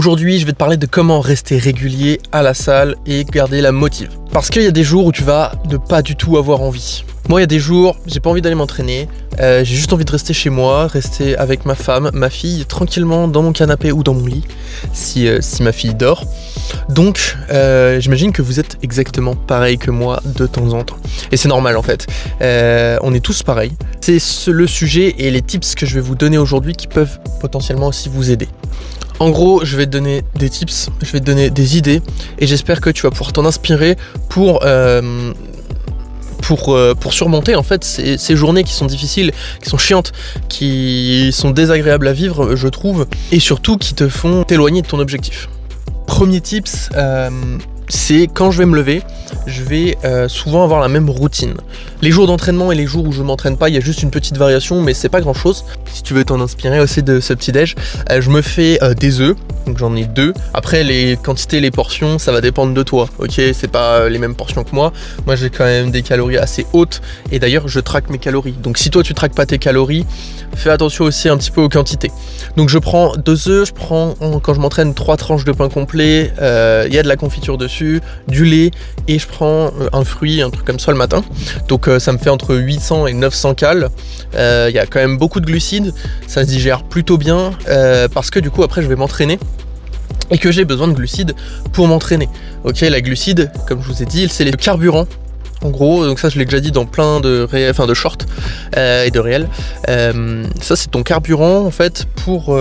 Aujourd'hui, je vais te parler de comment rester régulier à la salle et garder la motive. Parce qu'il y a des jours où tu vas ne pas du tout avoir envie. Moi, il y a des jours, j'ai pas envie d'aller m'entraîner, j'ai juste envie de rester chez moi, rester avec ma femme, ma fille, tranquillement dans mon canapé ou dans mon lit, si ma fille dort. Donc, j'imagine que vous êtes exactement pareil que moi de temps en temps. Et c'est normal en fait, on est tous pareils. C'est le sujet et les tips que je vais vous donner aujourd'hui qui peuvent potentiellement aussi vous aider. En gros, je vais te donner des tips, je vais te donner des idées et j'espère que tu vas pouvoir t'en inspirer pour surmonter en fait ces journées qui sont difficiles, qui sont chiantes, qui sont désagréables à vivre, je trouve, et surtout qui te font t'éloigner de ton objectif. Premier tips, c'est quand je vais me lever, je vais souvent avoir la même routine. Les jours d'entraînement et les jours où je m'entraîne pas, il y a juste une petite variation, mais c'est pas grand chose. Si tu veux t'en inspirer aussi de ce petit déj, je me fais des œufs, donc j'en ai 2. Après les quantités, les portions, ça va dépendre de toi, ok? C'est pas les mêmes portions que moi. Moi j'ai quand même des calories assez hautes, et d'ailleurs je traque mes calories. Donc si toi tu traques pas tes calories, fais attention aussi un petit peu aux quantités. Donc je prends 2 œufs, je prends quand je m'entraîne 3 tranches de pain complet, il y a de la confiture dessus, du lait, et je prends un fruit, un truc comme ça le matin. Donc ça me fait entre 800 et 900 cales. Il y a quand même beaucoup de glucides, ça se digère plutôt bien parce que du coup après je vais m'entraîner et que j'ai besoin de glucides pour m'entraîner. Ok, la glucide, comme je vous ai dit, c'est les carburants. En gros, donc ça je l'ai déjà dit dans plein de shorts et de réels. Ça c'est ton carburant en fait pour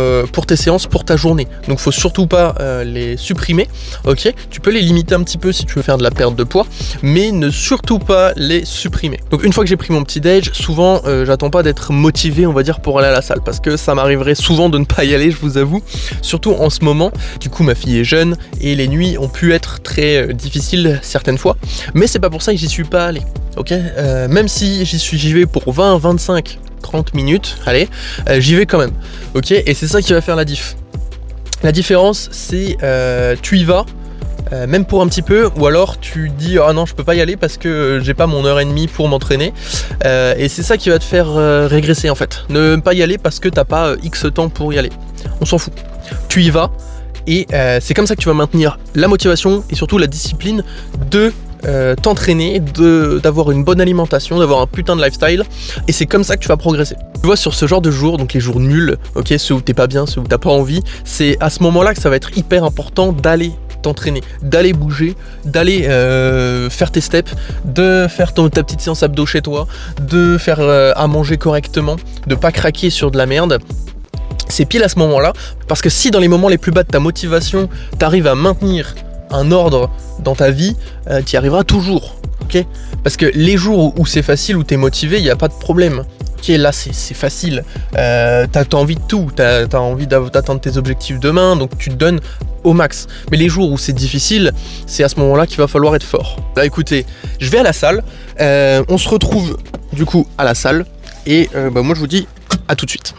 tes séances, pour ta journée. Donc faut surtout pas les supprimer. Ok, tu peux les limiter un petit peu si tu veux faire de la perte de poids, mais ne surtout pas les supprimer. Donc une fois que j'ai pris mon petit déj, souvent j'attends pas d'être motivé, on va dire, pour aller à la salle, parce que ça m'arriverait souvent de ne pas y aller, je vous avoue. Surtout en ce moment. Du coup ma fille est jeune et les nuits ont pu être très difficiles certaines fois, mais c'est pas pour ça que j'y suis pas aller, ok, même si j'y vais pour 20, 25, 30 minutes, allez, j'y vais quand même, ok, et c'est ça qui va faire la diff. La différence, c'est tu y vas, même pour un petit peu, ou alors tu dis ah non je peux pas y aller parce que j'ai pas mon heure et demie pour m'entraîner, et c'est ça qui va te faire régresser en fait. Ne pas y aller parce que t'as pas X temps pour y aller, on s'en fout, tu y vas, et c'est comme ça que tu vas maintenir la motivation et surtout la discipline de t'entraîner, d'avoir une bonne alimentation, d'avoir un putain de lifestyle, et c'est comme ça que tu vas progresser. Tu vois, sur ce genre de jours, donc les jours nuls, ok, ceux où t'es pas bien, ceux où t'as pas envie, c'est à ce moment là que ça va être hyper important d'aller t'entraîner, d'aller bouger, d'aller faire tes steps, de faire ta petite séance abdos chez toi, de faire à manger correctement, de pas craquer sur de la merde. C'est pile à ce moment là, parce que si dans les moments les plus bas de ta motivation t'arrives à maintenir un ordre dans ta vie, tu y arriveras toujours, ok? Parce que les jours où c'est facile, où t'es motivé, il n'y a pas de problème. Ok, là c'est facile, t'as envie de tout, t'as envie d'atteindre tes objectifs demain, donc tu te donnes au max. Mais les jours où c'est difficile, c'est à ce moment-là qu'il va falloir être fort. Là écoutez, je vais à la salle, on se retrouve du coup à la salle, et moi je vous dis à tout de suite.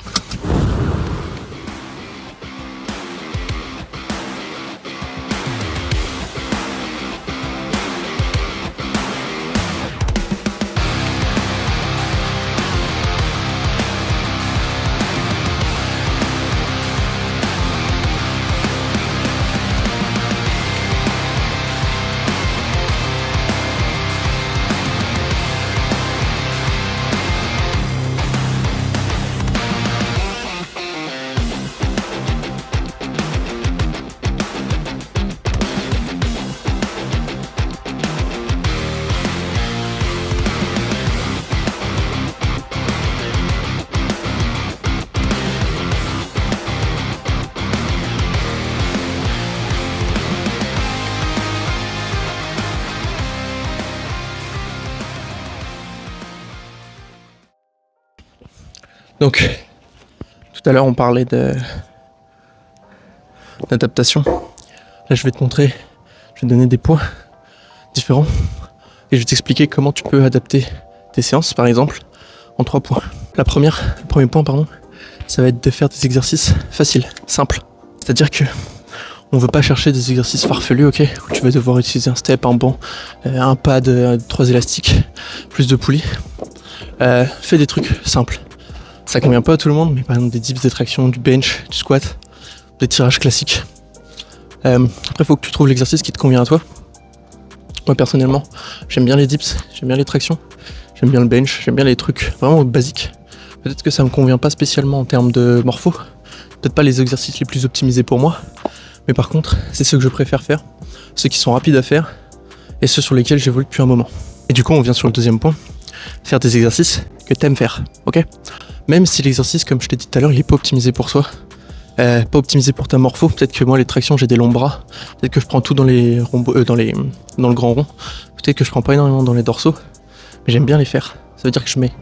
Donc, tout à l'heure on parlait d'adaptation. Là je vais te montrer, je vais te donner des points différents et je vais t'expliquer comment tu peux adapter tes séances par exemple en 3 points. Le premier point, ça va être de faire des exercices faciles, simples. C'est-à-dire que on veut pas chercher des exercices farfelus, ok, où tu vas devoir utiliser un step, un banc, un pad, 3 élastiques, plus de poulies. Fais des trucs simples. Ça convient pas à tout le monde, mais par exemple des dips, des tractions, du bench, du squat, des tirages classiques. Après, il faut que tu trouves l'exercice qui te convient à toi. Moi, personnellement, j'aime bien les dips, j'aime bien les tractions, j'aime bien le bench, j'aime bien les trucs vraiment basiques. Peut-être que ça me convient pas spécialement en termes de morpho, peut-être pas les exercices les plus optimisés pour moi, mais par contre, c'est ceux que je préfère faire, ceux qui sont rapides à faire et ceux sur lesquels j'évolue depuis un moment. Et du coup, on vient sur le deuxième point, faire des exercices que t'aimes faire, ok? Même si l'exercice, comme je t'ai dit tout à l'heure, il est pas optimisé pour toi, pas optimisé pour ta morpho, peut-être que moi les tractions j'ai des longs bras, peut-être que je prends tout dans les dans le grand rond, peut-être que je prends pas énormément dans les dorsaux, mais j'aime bien les faire. Ça veut dire que je mets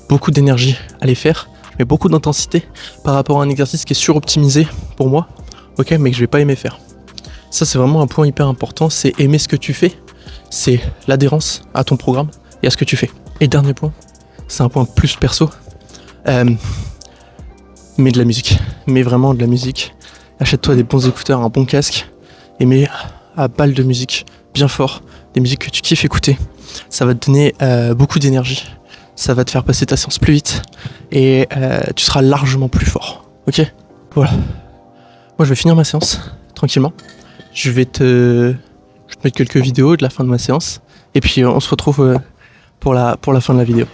beaucoup d'énergie à les faire, je mets beaucoup d'intensité par rapport à un exercice qui est suroptimisé pour moi, ok, mais que je vais pas aimer faire. Ça c'est vraiment un point hyper important, c'est aimer ce que tu fais, c'est l'adhérence à ton programme et à ce que tu fais. Et dernier point, c'est un point plus perso, mets de la musique, mets vraiment de la musique, achète-toi des bons écouteurs, un bon casque, et mets à balle de musique, bien fort, des musiques que tu kiffes écouter, ça va te donner beaucoup d'énergie, ça va te faire passer ta séance plus vite, et tu seras largement plus fort, ok? Voilà. Moi je vais finir ma séance, tranquillement, je vais te mettre quelques vidéos de la fin de ma séance, et puis on se retrouve pour la fin de la vidéo.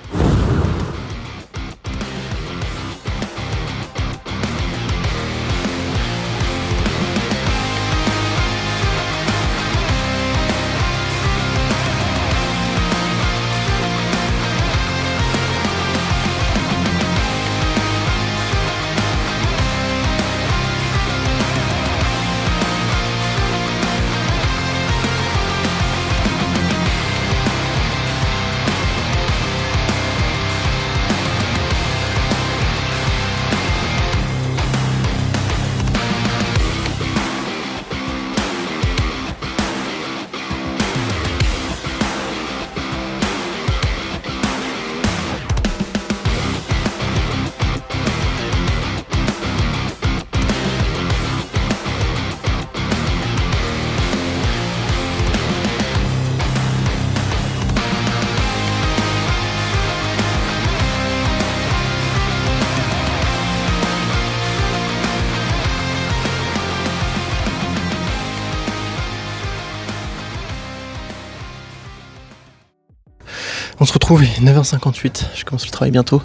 On se retrouve, il est 9h58, je commence le travail bientôt.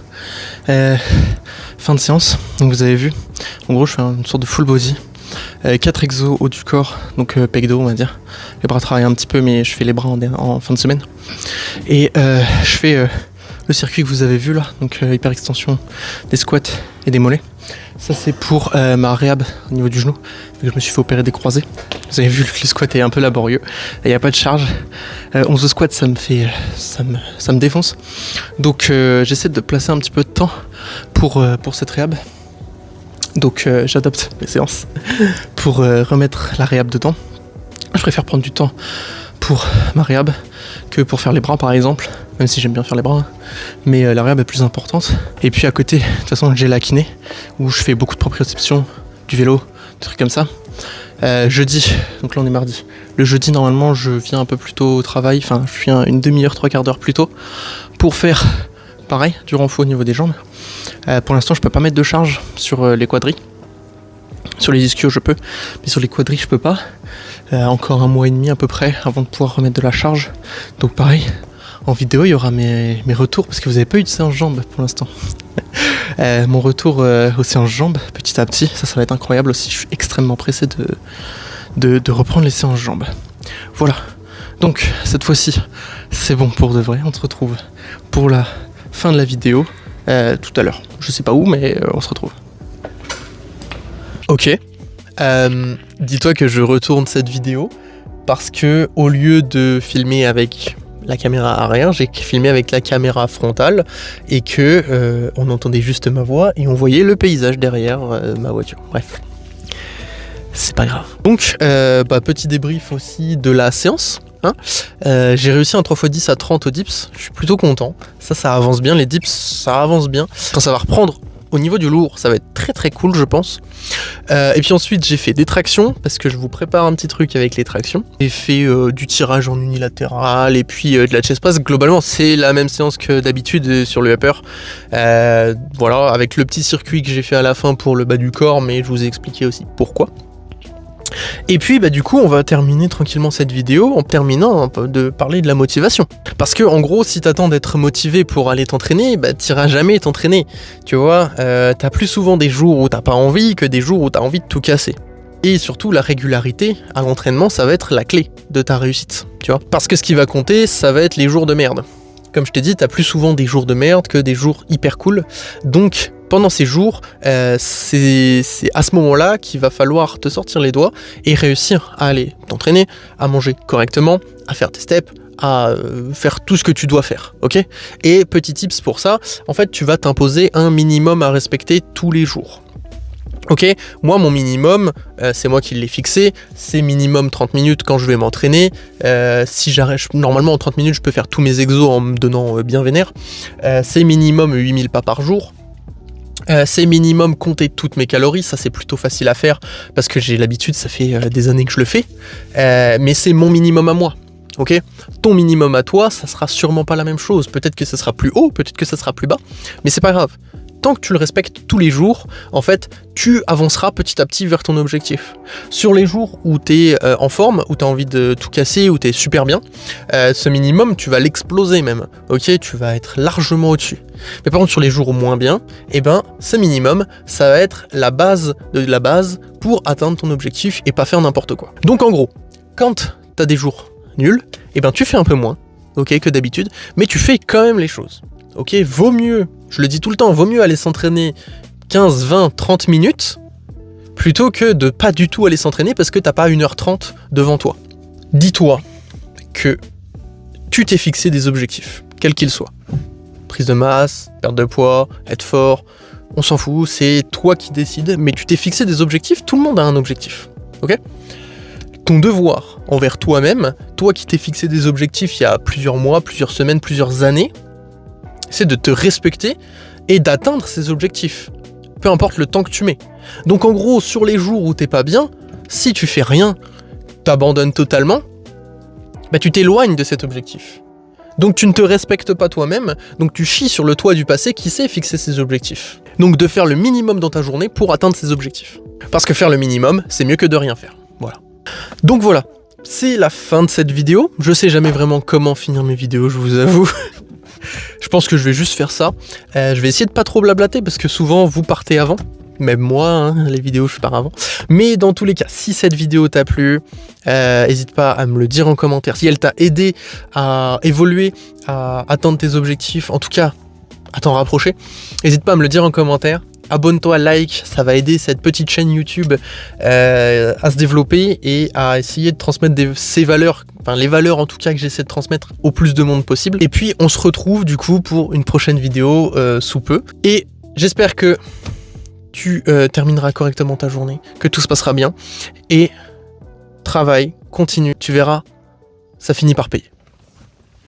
Fin de séance, donc vous avez vu, en gros je fais une sorte de full body. 4 exos haut du corps, donc pecdo on va dire. Les bras travaillent un petit peu mais je fais les bras en fin de semaine. Et je fais le circuit que vous avez vu là, donc hyper extension des squats et des mollets. Ça c'est pour ma réhab au niveau du genou, vu que je me suis fait opérer des croisés. Vous avez vu que le squat est un peu laborieux, il n'y a pas de charge. 11 squats ça me défonce. Donc j'essaie de placer un petit peu de temps pour cette réhab. Donc j'adapte mes séances pour remettre la réhab dedans. Je préfère prendre du temps pour ma réhab que pour faire les bras par exemple, même si j'aime bien faire les bras, mais la réhab est plus importante. Et puis à côté, de toute façon j'ai la kiné où je fais beaucoup de proprioception, du vélo, des trucs comme ça. Jeudi, donc là on est mardi. Le jeudi normalement je viens un peu plus tôt au travail, enfin je viens une demi-heure, 3/4 d'heure plus tôt pour faire pareil, du renfort au niveau des jambes. Pour l'instant je peux pas mettre de charge sur les quadris. Sur les ischios je peux, mais sur les quadris je peux pas. Encore 1 mois et demi à peu près avant de pouvoir remettre de la charge. Donc pareil, en vidéo il y aura mes retours parce que vous avez pas eu de séance jambes pour l'instant. Mon retour aux séances jambes petit à petit, ça va être incroyable aussi. Je suis extrêmement pressé de reprendre les séances jambes. Voilà, donc cette fois-ci c'est bon pour de vrai. On se retrouve pour la fin de la vidéo tout à l'heure. Je sais pas où mais on se retrouve. Ok, dis-toi que je retourne cette vidéo parce que au lieu de filmer avec la caméra arrière, j'ai filmé avec la caméra frontale et que on entendait juste ma voix et on voyait le paysage derrière ma voiture. Bref, c'est pas grave. Donc, petit débrief aussi de la séance. J'ai réussi un 3x10 à 30 au dips. Je suis plutôt content. Ça avance bien. Les dips, ça avance bien. Quand ça va reprendre au niveau du lourd, ça va être très très cool je pense. Et puis ensuite j'ai fait des tractions parce que je vous prépare un petit truc avec les tractions. J'ai fait du tirage en unilatéral et puis de la chest press. Globalement c'est la même séance que d'habitude sur le upper. Voilà, avec le petit circuit que j'ai fait à la fin pour le bas du corps, mais je vous ai expliqué aussi pourquoi. Et puis du coup on va terminer tranquillement cette vidéo en terminant un peu de parler de la motivation. Parce que en gros si t'attends d'être motivé pour aller t'entraîner, t'iras jamais t'entraîner. Tu vois, t'as plus souvent des jours où t'as pas envie que des jours où t'as envie de tout casser. Et surtout la régularité à l'entraînement, ça va être la clé de ta réussite, tu vois. Parce que ce qui va compter, ça va être les jours de merde. Comme je t'ai dit, t'as plus souvent des jours de merde que des jours hyper cool. Donc pendant ces jours, c'est à ce moment-là qu'il va falloir te sortir les doigts et réussir à aller t'entraîner, à manger correctement, à faire tes steps, à faire tout ce que tu dois faire, ok? Et petit tips pour ça, en fait tu vas t'imposer un minimum à respecter tous les jours. Ok, moi mon minimum, c'est moi qui l'ai fixé, c'est minimum 30 minutes quand je vais m'entraîner. Si j'arrête, normalement en 30 minutes je peux faire tous mes exos en me donnant bien vénère. C'est minimum 8000 pas par jour. C'est minimum compter toutes mes calories, ça c'est plutôt facile à faire parce que j'ai l'habitude, ça fait des années que je le fais. Mais c'est mon minimum à moi. Ok, ton minimum à toi, ça sera sûrement pas la même chose. Peut-être que ça sera plus haut, peut-être que ça sera plus bas, mais c'est pas grave. Tant que tu le respectes tous les jours, en fait, tu avanceras petit à petit vers ton objectif. Sur les jours où tu es en forme, où tu as envie de tout casser, où tu es super bien, ce minimum, tu vas l'exploser même. Ok, tu vas être largement au-dessus. Mais par contre, sur les jours où moins bien, ce minimum, ça va être la base de la base pour atteindre ton objectif et pas faire n'importe quoi. Donc en gros, quand tu as des jours nuls, tu fais un peu moins, ok, que d'habitude, mais tu fais quand même les choses. Ok, vaut mieux, je le dis tout le temps, vaut mieux aller s'entraîner 15, 20, 30 minutes plutôt que de pas du tout aller s'entraîner parce que t'as pas 1h30 devant toi. Dis-toi que tu t'es fixé des objectifs, quels qu'ils soient. Prise de masse, perte de poids, être fort, on s'en fout, c'est toi qui décides, mais tu t'es fixé des objectifs, tout le monde a un objectif, ok ? Ton devoir envers toi-même, toi qui t'es fixé des objectifs il y a plusieurs mois, plusieurs semaines, plusieurs années, c'est de te respecter et d'atteindre ces objectifs, peu importe le temps que tu mets. Donc en gros, sur les jours où t'es pas bien, si tu fais rien, t'abandonnes totalement, tu t'éloignes de cet objectif. Donc tu ne te respectes pas toi-même, donc tu chies sur le toit du passé qui sait fixer ses objectifs. Donc de faire le minimum dans ta journée pour atteindre ses objectifs. Parce que faire le minimum, c'est mieux que de rien faire. Voilà. Donc voilà, c'est la fin de cette vidéo. Je sais jamais vraiment comment finir mes vidéos, je vous avoue. Je pense que je vais juste faire ça. Je vais essayer de pas trop blablater parce que souvent vous partez avant. Même moi, les vidéos je pars avant. Mais dans tous les cas, si cette vidéo t'a plu, n'hésite pas à me le dire en commentaire. Si elle t'a aidé à évoluer, à atteindre tes objectifs, en tout cas à t'en rapprocher, n'hésite pas à me le dire en commentaire. Abonne-toi, like, ça va aider cette petite chaîne YouTube à se développer et à essayer de transmettre ces valeurs, les valeurs en tout cas que j'essaie de transmettre au plus de monde possible. Et puis on se retrouve du coup pour une prochaine vidéo sous peu. Et j'espère que tu termineras correctement ta journée, que tout se passera bien. Et travaille, continue, tu verras, ça finit par payer.